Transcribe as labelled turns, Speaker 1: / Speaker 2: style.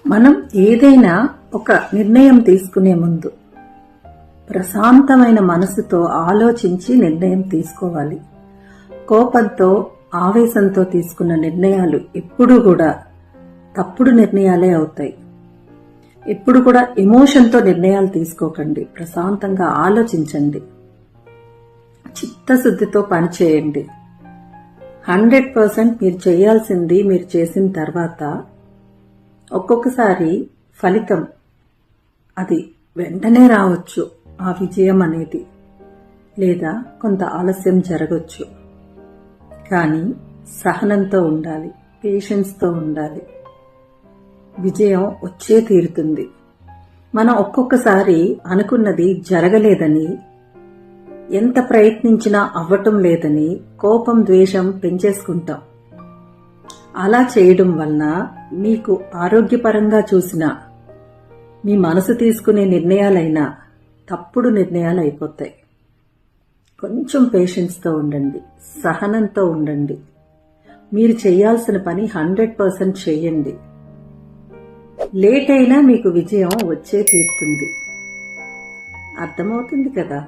Speaker 1: మనం ఏదైనా ఒక నిర్ణయం తీసుకునే ముందు ప్రశాంతమైన మనసుతో ఆలోచించి నిర్ణయం తీసుకోవాలి. కోపంతో, ఆవేశంతో తీసుకున్న నిర్ణయాలు ఎప్పుడూ కూడా తప్పుడు నిర్ణయాలే అవుతాయి. ఎప్పుడు కూడా ఎమోషన్తో నిర్ణయాలు తీసుకోకండి. ప్రశాంతంగా ఆలోచించండి. చిత్తశుద్ధితో పనిచేయండి. 100% మీరు చేయాల్సింది మీరు చేసిన తర్వాత ఒక్కొక్కసారి ఫలితం అది వెంటనే రావచ్చు. ఆ విజయం అనేది లేదా కొంత ఆలస్యం జరగచ్చు. కానీ సహనంతో ఉండాలి, పేషెన్స్తో ఉండాలి. విజయం వచ్చే తీరుతుంది. మనం ఒక్కొక్కసారి అనుకున్నది జరగలేదని, ఎంత ప్రయత్నించినా అవ్వటం లేదని కోపం, ద్వేషం పెంచేసుకుంటాం. అలా చేయడం వలన మీకు ఆరోగ్యపరంగా చూసినా మీ మనసు తీసుకునే నిర్ణయాలైనా తప్పుడు నిర్ణయాలు అయిపోతాయి. కొంచెం పేషెన్స్తో ఉండండి, సహనంతో ఉండండి. మీరు చేయాల్సిన పని 100% చేయండి. లేట్ అయినా మీకు విజయం వచ్చే తీరుతుంది. అర్థమవుతుంది కదా?